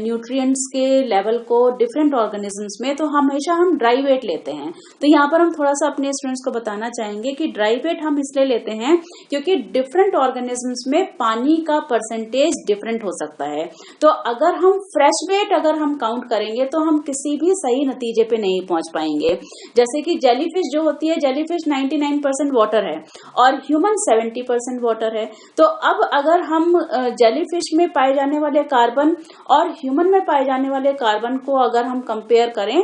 न्यूट्रिएंट्स के लेवल को डिफरेंट ऑर्गेनिजम्स में तो हमेशा हम ड्राई वेट लेते हैं। तो यहाँ पर हम थोड़ा सा अपने स्टूडेंट्स को बताना चाहेंगे कि ड्राई वेट हम इसलिए लेते हैं क्योंकि डिफरेंट ऑर्गेनिजम्स में पानी का परसेंटेज डिफरेंट हो सकता है। तो अगर हम फ्रेश वेट अगर हम काउंट करेंगे तो हम किसी भी सही नतीजे पे नहीं पहुंच पाएंगे। जैसे कि जेलीफिश जो होती है, जेलीफिश 99% वाटर है और ह्यूमन 70% वाटर है। तो अब अगर हम जेलीफिश में पाए जाने वाले कार्बन और ह्यूमन में पाए जाने वाले कार्बन को अगर हम कंपेयर करें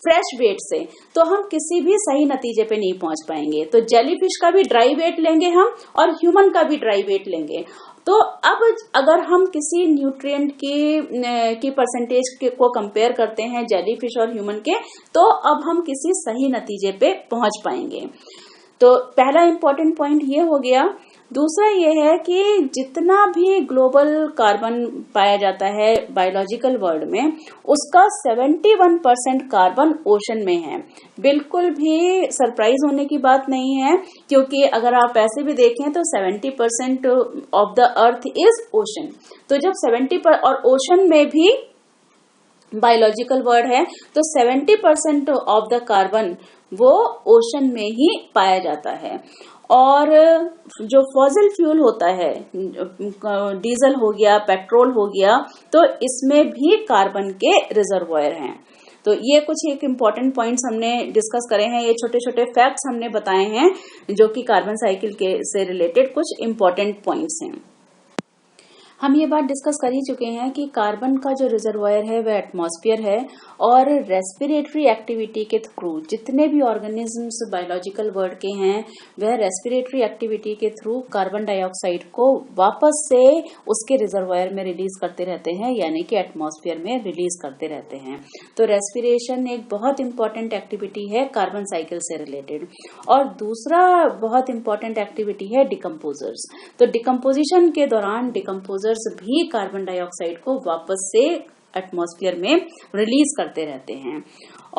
फ्रेश वेट से, तो हम किसी भी सही नतीजे पे नहीं पहुंच पाएंगे। तो जेलीफिश का भी ड्राई वेट लेंगे हम और ह्यूमन का भी ड्राई वेट लेंगे। तो अब अगर हम किसी न्यूट्रिएंट की परसेंटेज को कंपेयर करते हैं जेलीफिश और ह्यूमन के, तो अब हम किसी सही नतीजे पे पहुंच पाएंगे। तो पहला इंपॉर्टेंट पॉइंट ये हो गया। दूसरा ये है कि जितना भी ग्लोबल कार्बन पाया जाता है बायोलॉजिकल वर्ल्ड में, उसका 71% कार्बन ओशन में है। बिल्कुल भी सरप्राइज होने की बात नहीं है, क्योंकि अगर आप ऐसे भी देखें तो 70% of the earth is ocean. तो जब 70% और ओशन में भी बायोलॉजिकल वर्ल्ड है, तो 70% ऑफ द कार्बन वो ओशन में ही पाया जाता है। और जो फॉसिल फ्यूल होता है, डीजल हो गया, पेट्रोल हो गया, तो इसमें भी कार्बन के रिजर्वॉयर हैं। तो ये कुछ एक इम्पॉर्टेंट पॉइंट्स हमने डिस्कस करे हैं, ये छोटे छोटे फैक्ट्स हमने बताए हैं जो कि कार्बन साइकिल के से रिलेटेड कुछ इम्पॉर्टेंट पॉइंट्स हैं। हम ये बात डिस्कस कर ही चुके हैं कि कार्बन का जो रिजर्वायर है वह एटमॉस्फेयर है, और रेस्पिरेटरी एक्टिविटी के थ्रू जितने भी ऑर्गेनिजम्स बायोलॉजिकल वर्ल्ड के हैं वह रेस्पिरेटरी एक्टिविटी के थ्रू कार्बन डाइऑक्साइड को वापस से उसके रिजर्वायर में रिलीज करते रहते हैं, यानी कि एटमॉस्फेयर में रिलीज करते रहते हैं। तो रेस्पिरेशन एक बहुत इंपॉर्टेंट एक्टिविटी है कार्बन साइकिल से रिलेटेड। और दूसरा बहुत इंपॉर्टेंट एक्टिविटी है डिकम्पोजर्स। तो डिकम्पोजिशन के दौरान डिकम्पोजर्स भी कार्बन डाइऑक्साइड को वापस से एटमॉस्फेयर में रिलीज करते रहते हैं।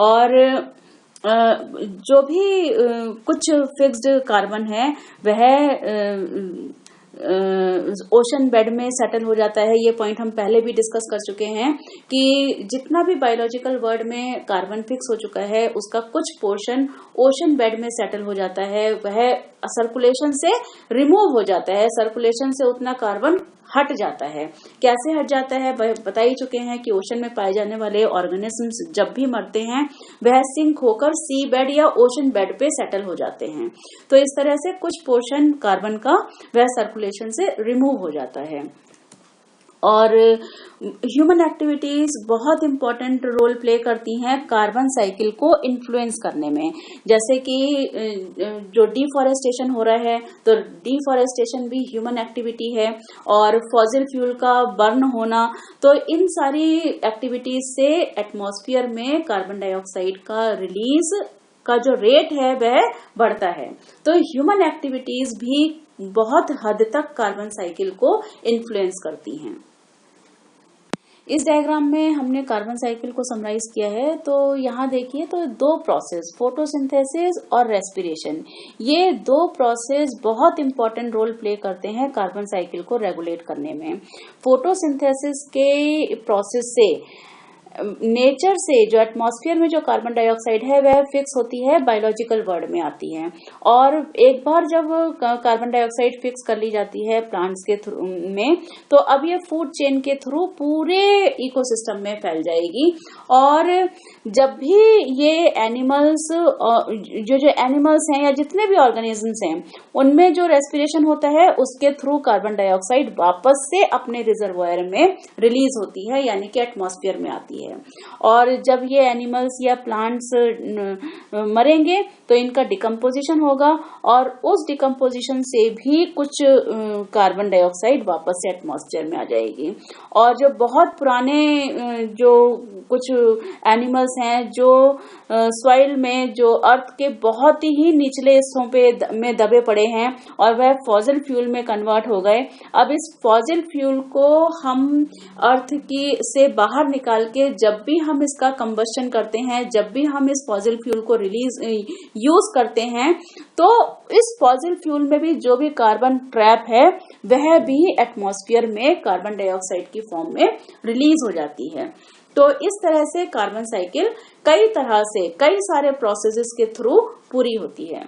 और जो भी कुछ फिक्स्ड कार्बन है वह ओशन बेड में सेटल हो जाता है। ये पॉइंट हम पहले भी डिस्कस कर चुके हैं कि जितना भी बायोलॉजिकल वर्ल्ड में कार्बन फिक्स हो चुका है उसका कुछ पोर्शन ओशन बेड में सेटल हो जाता है, वह सर्कुलेशन से रिमूव हो जाता है, सर्कुलेशन से उतना कार्बन हट जाता है। कैसे हट जाता है बता ही चुके हैं कि ओशन में पाए जाने वाले ऑर्गेनिजम्स जब भी मरते हैं वह सिंक होकर सी बेड या ओशन बेड पे सेटल हो जाते हैं। तो इस तरह से कुछ पोर्शन कार्बन का वह सर्कुलेशन से रिमूव हो जाता है। और ह्यूमन एक्टिविटीज बहुत इंपॉर्टेंट रोल प्ले करती हैं कार्बन साइकिल को इन्फ्लुएंस करने में। जैसे कि जो डिफॉरेस्टेशन हो रहा है, तो डिफॉरेस्टेशन भी ह्यूमन एक्टिविटी है, और फॉसिल फ्यूल का बर्न होना, तो इन सारी एक्टिविटीज से एटमॉस्फेयर में कार्बन डाइऑक्साइड का रिलीज का जो रेट है वह बढ़ता है। तो ह्यूमन एक्टिविटीज भी बहुत हद तक कार्बन साइकिल को इन्फ्लुएंस करती हैं। इस डायग्राम में हमने कार्बन साइकिल को समराइज किया है। तो यहाँ देखिए, तो दो प्रोसेस, फोटोसिंथेसिस और रेस्पिरेशन, ये दो प्रोसेस बहुत इंपॉर्टेंट रोल प्ले करते हैं कार्बन साइकिल को रेगुलेट करने में। फोटोसिंथेसिस के प्रोसेस से नेचर से जो एटमॉस्फेयर में जो कार्बन डाइऑक्साइड है वह फिक्स होती है, बायोलॉजिकल वर्ल्ड में आती है, और एक बार जब कार्बन डाइऑक्साइड फिक्स कर ली जाती है प्लांट्स के थ्रू में, तो अब ये फूड चेन के थ्रू पूरे इकोसिस्टम में फैल जाएगी। और जब भी ये एनिमल्स, जो एनिमल्स हैं या जितने भी ऑर्गेनिजम्स हैं, उनमें जो रेस्पिरेशन होता है उसके थ्रू कार्बन डाइऑक्साइड वापस से अपने रिजर्वायर में रिलीज होती है, यानी कि एटमॉस्फेयर में आती है। और जब ये एनिमल्स या प्लांट्स मरेंगे तो इनका डिकम्पोजिशन होगा, और उस डिकम्पोजिशन से भी कुछ कार्बन डाइऑक्साइड वापस से एटमॉस्फेयर में आ जाएगी। और जो बहुत पुराने जो कुछ एनिमल्स हैं जो सॉइल में, जो अर्थ के बहुत ही निचले हिस्सों पे में दबे पड़े हैं और वह फॉसिल फ्यूल में कन्वर्ट हो गए, अब इस फॉसिल फ्यूल को हम अर्थ की से बाहर निकाल के जब भी हम इसका कंबस्शन करते हैं, जब भी हम इस फॉसिल फ्यूल को यूज करते हैं, तो इस फॉसिल फ्यूल में भी जो भी कार्बन ट्रैप है वह भी एटमॉस्फेयर में कार्बन डाइऑक्साइड की फॉर्म में रिलीज हो जाती है। तो इस तरह से कार्बन साइकिल कई तरह से, कई सारे प्रोसेसेस के थ्रू पूरी होती है।